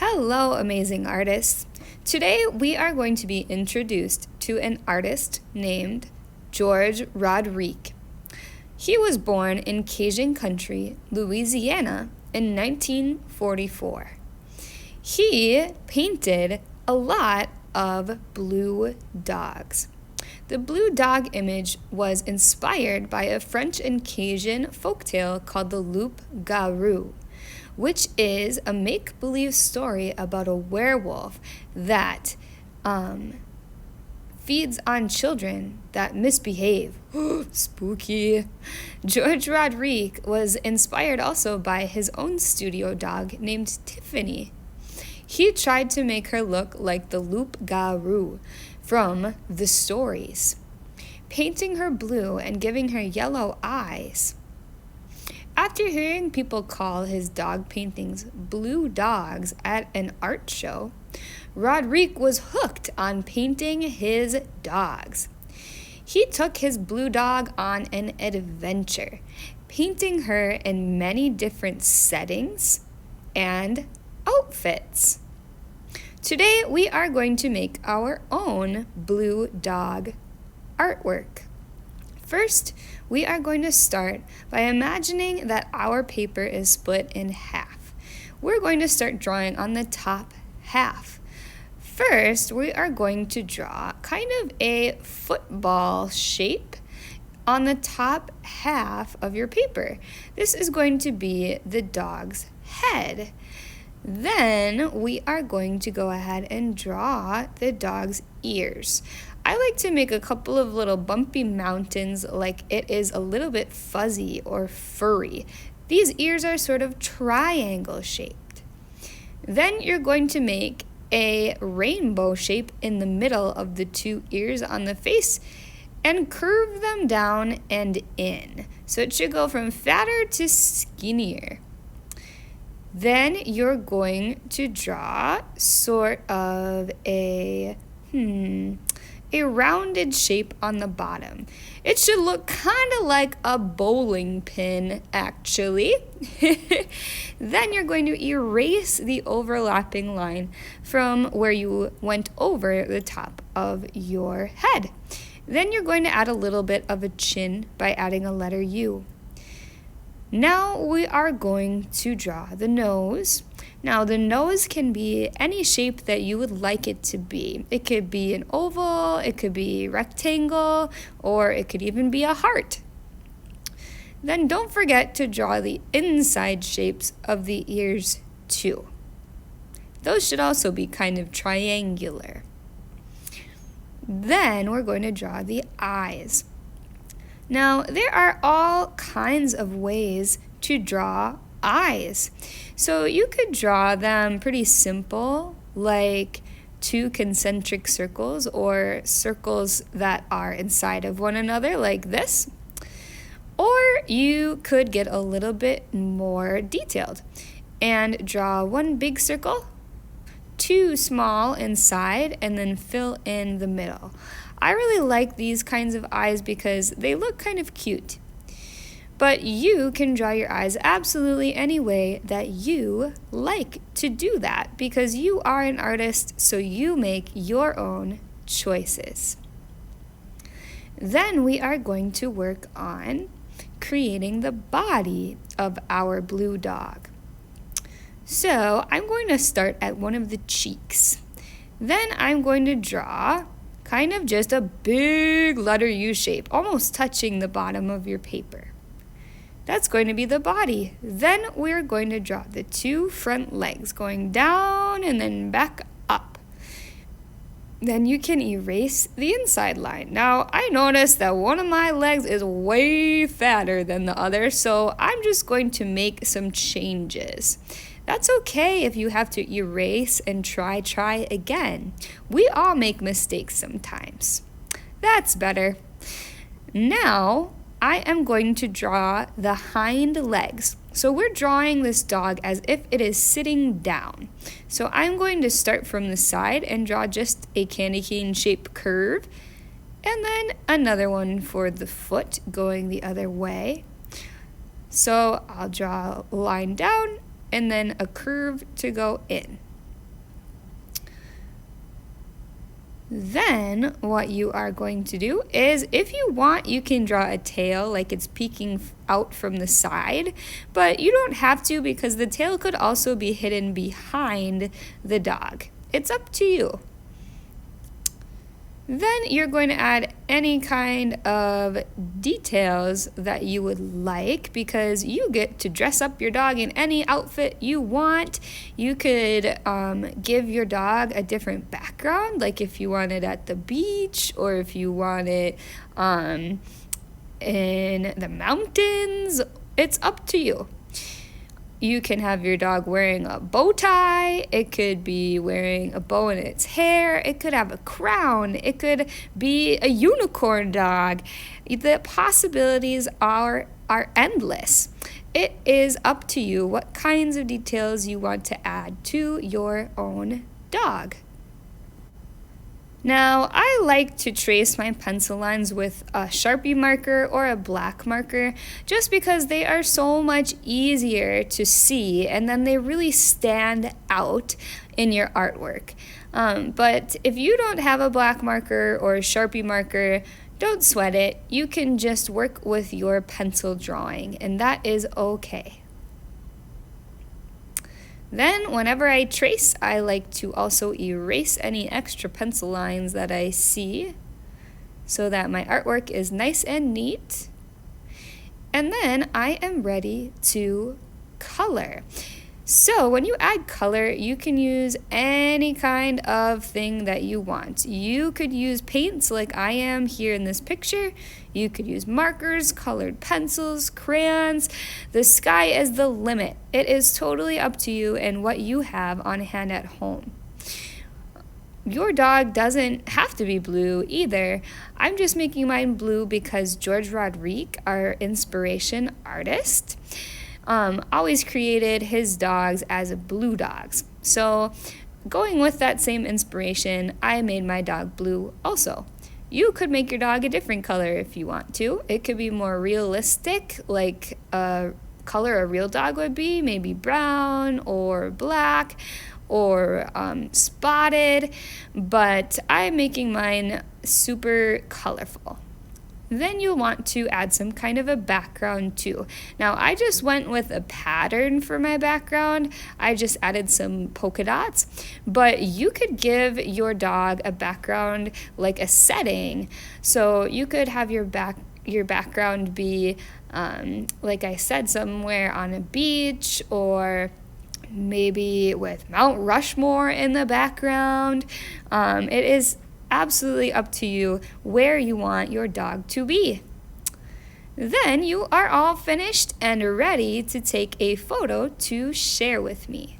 Hello, amazing artists. Today we are going to be introduced to an artist named George Rodrigue. He was born in Cajun Country, Louisiana in 1944. He painted a lot of blue dogs. The blue dog image was inspired by a French and Cajun folktale called the Loup Garou, which is a make-believe story about a werewolf that feeds on children that misbehave. Spooky. George Rodrigue was inspired also by his own studio dog named Tiffany. He tried to make her look like the Loup Garou from the stories, painting her blue and giving her yellow eyes. After hearing people call his dog paintings blue dogs at an art show, Rodrigue was hooked on painting his dogs. He took his blue dog on an adventure, painting her in many different settings and outfits. Today we are going to make our own blue dog artwork. First, we are going to start by imagining that our paper is split in half. We're going to start drawing on the top half. First, we are going to draw kind of a football shape on the top half of your paper. This is going to be the dog's head. Then we are going to go ahead and draw the dog's ears. I like to make a couple of little bumpy mountains like it is a little bit fuzzy or furry. These ears are sort of triangle shaped. Then you're going to make a rainbow shape in the middle of the two ears on the face and curve them down and in. So it should go from fatter to skinnier. Then you're going to draw sort of a rounded shape on the bottom. It should look kind of like a bowling pin, actually. Then you're going to erase the overlapping line from where you went over the top of your head. Then you're going to add a little bit of a chin by adding a letter U. Now we are going to draw the nose. Now the nose can be any shape that you would like it to be. It could be an oval, it could be rectangle, or it could even be a heart. Then don't forget to draw the inside shapes of the ears too. Those should also be kind of triangular. Then we're going to draw the eyes. Now, there are all kinds of ways to draw eyes. So you could draw them pretty simple, like two concentric circles or circles that are inside of one another, like this. Or you could get a little bit more detailed and draw one big circle, two small inside, and then fill in the middle. I really like these kinds of eyes because they look kind of cute. But you can draw your eyes absolutely any way that you like to do that because you are an artist, so you make your own choices. Then we are going to work on creating the body of our blue dog. So I'm going to start at one of the cheeks. Then I'm going to draw kind of just a big letter U shape, almost touching the bottom of your paper. That's going to be the body. Then we're going to draw the two front legs going down and then back up. Then you can erase the inside line. Now, I noticed that one of my legs is way fatter than the other, so I'm just going to make some changes. That's okay if you have to erase and try again. We all make mistakes sometimes. That's better. Now, I am going to draw the hind legs. So we're drawing this dog as if it is sitting down. So I'm going to start from the side and draw just a candy cane shaped curve. And then another one for the foot going the other way. So I'll draw a line down and then a curve to go in. Then what you are going to do is, if you want, you can draw a tail like it's peeking out from the side, but you don't have to because the tail could also be hidden behind the dog. It's up to you. Then you're going to add any kind of details that you would like, because you get to dress up your dog in any outfit you want. You could give your dog a different background, like if you want it at the beach or if you want it in the mountains. It's up to you. You can have your dog wearing a bow tie. It could be wearing a bow in its hair. It could have a crown. It could be a unicorn dog. The possibilities are endless. It is up to you what kinds of details you want to add to your own dog. Now, I like to trace my pencil lines with a Sharpie marker or a black marker just because they are so much easier to see, and then they really stand out in your artwork. But if you don't have a black marker or a Sharpie marker, don't sweat it. You can just work with your pencil drawing, and that is okay. Then, whenever I trace, I like to also erase any extra pencil lines that I see so that my artwork is nice and neat. And then I am ready to color. So when you add color, you can use any kind of thing that you want. You could use paints like I am here in this picture. You could use markers, colored pencils, crayons. The sky is the limit. It is totally up to you and what you have on hand at home. Your dog doesn't have to be blue either. I'm just making mine blue because George Rodrigue, our inspiration artist, always created his dogs as blue dogs. So going with that same inspiration, I made my dog blue also. You could make your dog a different color if you want to. It could be more realistic, like a color a real dog would be, maybe brown or black or spotted, but I'm making mine super colorful. Then you'll want to add some kind of a background too. Now, I just went with a pattern for my background. I just added some polka dots, but you could give your dog a background like a setting. So you could have your background be, like I said, somewhere on a beach, or maybe with Mount Rushmore in the background. It is absolutely up to you where you want your dog to be. Then you are all finished and ready to take a photo to share with me.